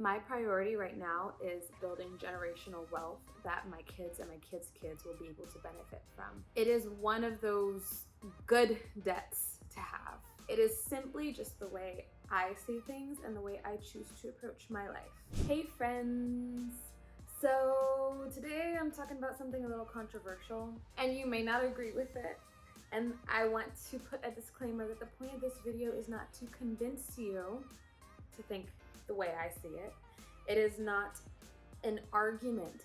My priority right now is building generational wealth that my kids and my kids' kids will be able to benefit from. It is one of those good debts to have. It is simply just the way I see things and the way I choose to approach my life. Hey friends! So today I'm talking about something a little controversial and you may not agree with it. And I want to put a disclaimer that the point of this video is not to convince you to think the way I see it. It is not an argument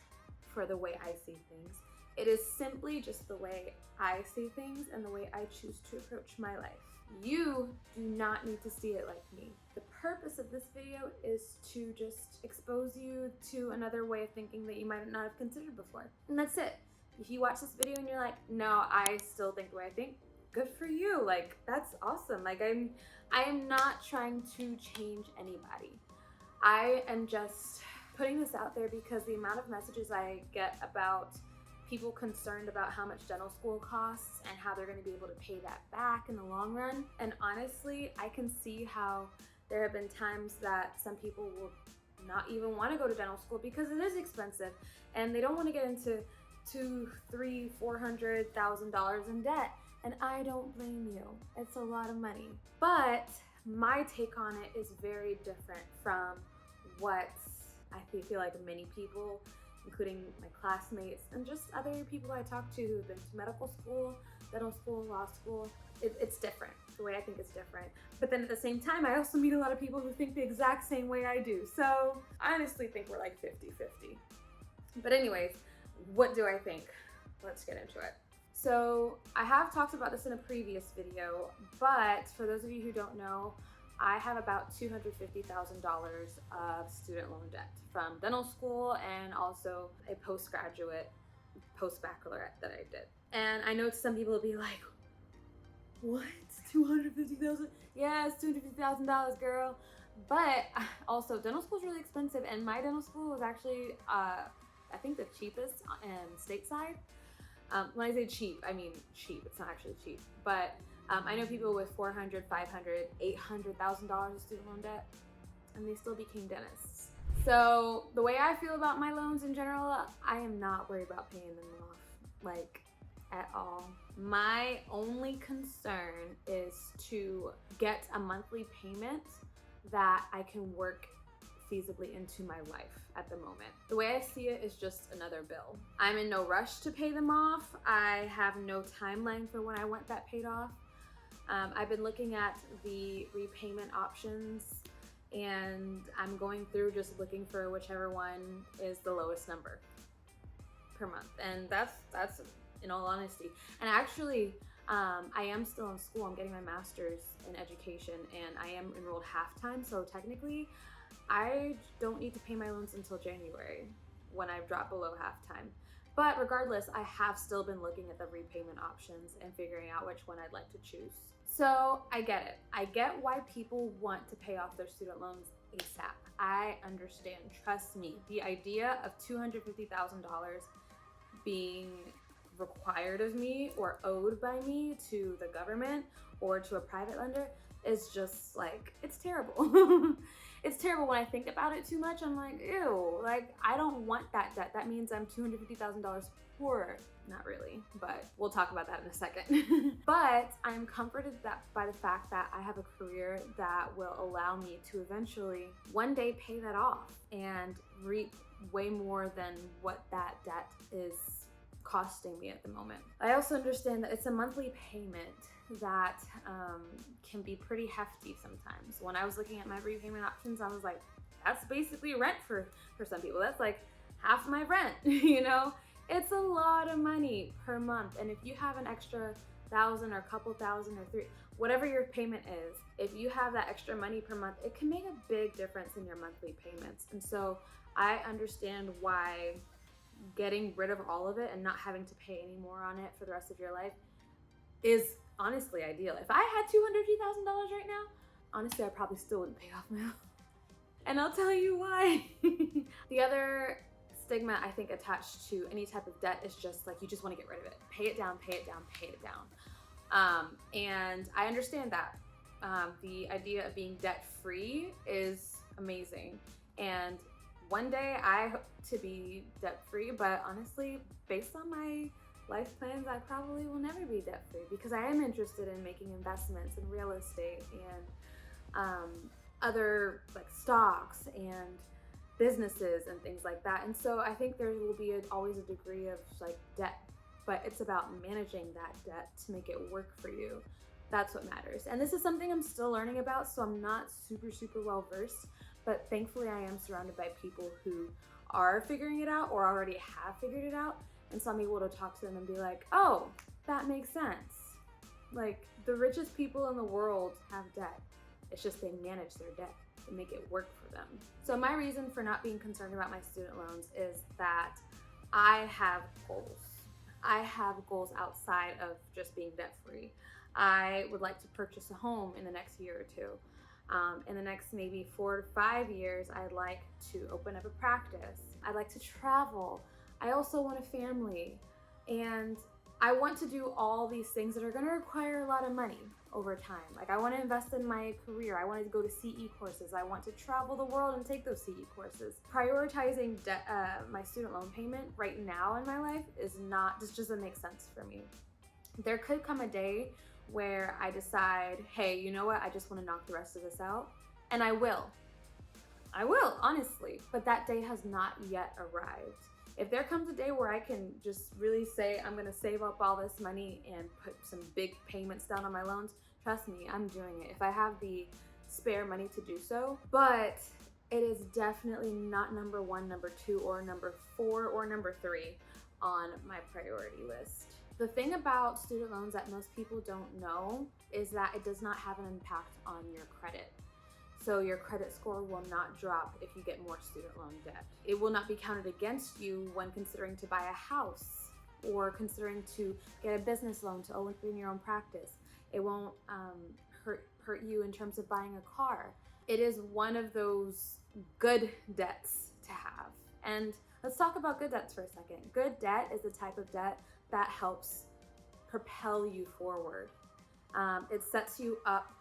for the way I see things. It is simply just the way I see things and the way I choose to approach my life. You do not need to see it like me. The purpose of this video is to just expose you to another way of thinking that you might not have considered before. And that's it. If you watch this video and you're like, no, I still think the way I think, good for you. Like, that's awesome. Like, I am not trying to change anybody. I am just putting this out there because the amount of messages I get about people concerned about how much dental school costs and how they're going to be able to pay that back in the long run. And honestly, I can see how there have been times that some people will not even want to go to dental school because it is expensive and they don't want to get into $200,000, $300,000, $400,000 in debt. And I don't blame you. It's a lot of money. But my take on it is very different from what I feel like many people, including my classmates and just other people I talk to who've been to medical school, dental school, law school, it's different. The way I think is different. But then at the same time, I also meet a lot of people who think the exact same way I do. So I honestly think we're like 50-50. But anyways, what do I think? Let's get into it. So I have talked about this in a previous video, but for those of you who don't know, I have about $250,000 of student loan debt from dental school and also a post-baccalaureate that I did. And I know some people will be like, what? $250,000? Yes, $250,000, girl. But also dental school is really expensive, and my dental school was actually, I think the cheapest stateside. When I say cheap, I mean cheap. It's not actually cheap, but I know people with $400,000, $500,000, $800,000 of student loan debt, and they still became dentists. So the way I feel about my loans in general, I am not worried about paying them off, like at all. My only concern is to get a monthly payment that I can work feasibly into my life at the moment. The way I see it is just another bill. I'm in no rush to pay them off. I have no timeline for when I want that paid off. I've been looking at the repayment options and I'm going through just looking for whichever one is the lowest number per month. And that's in all honesty. And actually, I am still in school. I'm getting my master's in education and I am enrolled half-time. So technically, I don't need to pay my loans until January when I've dropped below half-time. But regardless, I have still been looking at the repayment options and figuring out which one I'd like to choose. So I get it. I get why people want to pay off their student loans ASAP. I understand, trust me. The idea of $250,000 being required of me or owed by me to the government or to a private lender is just like, it's terrible. It's terrible when I think about it too much. I'm like, ew, like I don't want that debt. That means I'm $250,000 poorer. Not really, but we'll talk about that in a second. But I'm comforted by the fact that I have a career that will allow me to eventually one day pay that off and reap way more than what that debt is costing me at the moment. I also understand that it's a monthly payment that can be pretty hefty sometimes. When I was looking at my repayment options, I was like, that's basically rent for some people. That's like half my rent, you know? It's a lot of money per month. And if you have an extra $1,000 or a couple thousand or $3,000, whatever your payment is, if you have that extra money per month, it can make a big difference in your monthly payments. And so I understand why getting rid of all of it and not having to pay any more on it for the rest of your life is honestly ideal. If I had $250,000 right now, honestly, I probably still wouldn't pay off my loan. And I'll tell you why. The other stigma I think attached to any type of debt is just like, you just want to get rid of it. Pay it down, pay it down, pay it down. And I understand that. The idea of being debt-free is amazing. And one day I hope to be debt free, but honestly, based on my life plans, I probably will never be debt free because I am interested in making investments in real estate and other like stocks and businesses and things like that. And so I think there will be always a degree of like debt, but it's about managing that debt to make it work for you. That's what matters. And this is something I'm still learning about, so I'm not super well versed, but thankfully I am surrounded by people who are figuring it out or already have figured it out. And so I'm able to talk to them and be like, oh, that makes sense. Like, the richest people in the world have debt. It's just they manage their debt and make it work for them. So my reason for not being concerned about my student loans is that I have goals. I have goals outside of just being debt free. I would like to purchase a home in the next year or two. In the next maybe 4 to 5 years, I'd like to open up a practice. I'd like to travel. I also want a family. And I want to do all these things that are going to require a lot of money over time. Like, I want to invest in my career. I want to go to CE courses. I want to travel the world and take those CE courses. Prioritizing my student loan payment right now in my life is not, this just doesn't make sense for me. There could come a day where I decide, hey, you know what? I just want to knock the rest of this out. And I will. I will, honestly. But that day has not yet arrived. If there comes a day where I can just really say, I'm gonna save up all this money and put some big payments down on my loans, trust me, I'm doing it if I have the spare money to do so. But it is definitely not number 1, number 2, or number 4, or number 3 on my priority list. The thing about student loans that most people don't know is that it does not have an impact on your credit. So your credit score will not drop if you get more student loan debt. It will not be counted against you when considering to buy a house or considering to get a business loan to open your own practice. It won't hurt you in terms of buying a car. It is one of those good debts to have. And let's talk about good debts for a second. Good debt is the type of debt that helps propel you forward. It sets you up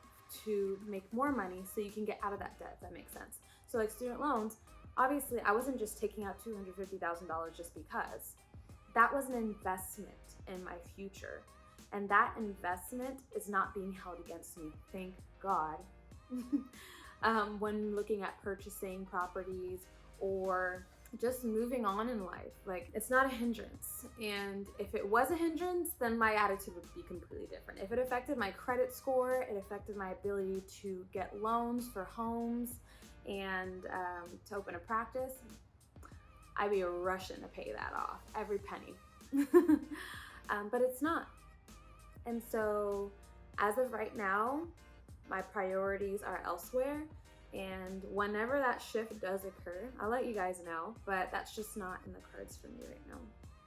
to make more money so you can get out of that debt, if that makes sense. So like student loans, obviously I wasn't just taking out $250,000 just because. That was an investment in my future. And that investment is not being held against me, thank God. When looking at purchasing properties or just moving on in life, like, it's not a hindrance. And if it was a hindrance, then my attitude would be completely different. If it affected my credit score, it affected my ability to get loans for homes and to open a practice, I'd be rushing to pay that off, every penny. But it's not. And so as of right now, my priorities are elsewhere. And whenever that shift does occur, I'll let you guys know, but that's just not in the cards for me right now.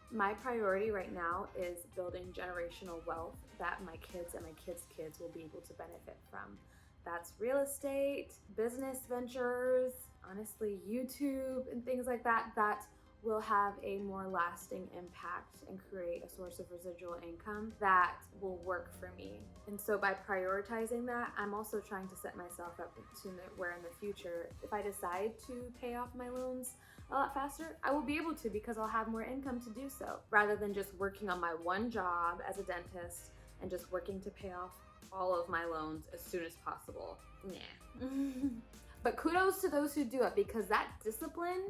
My priority right now is building generational wealth that my kids and my kids' kids will be able to benefit from. That's real estate, business ventures, honestly, YouTube and things like that, that will have a more lasting impact and create a source of residual income that will work for me. And so by prioritizing that, I'm also trying to set myself up to where in the future, if I decide to pay off my loans a lot faster, I will be able to because I'll have more income to do so, rather than just working on my one job as a dentist and just working to pay off all of my loans as soon as possible. Nah. But kudos to those who do it, because that discipline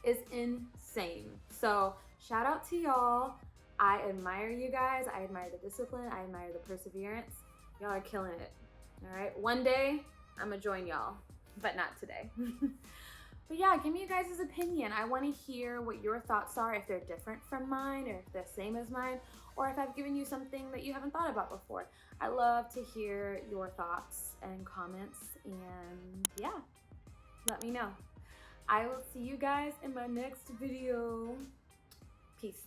is insane. So shout out to y'all. I admire you guys. I admire the discipline. I admire the perseverance. Y'all are killing it. All right. One day I'm gonna join y'all, but not today. But yeah, give me you guys' opinion. I want to hear what your thoughts are, if they're different from mine or if they're the same as mine, or if I've given you something that you haven't thought about before. I love to hear your thoughts and comments, and yeah, let me know. I will see you guys in my next video. Peace.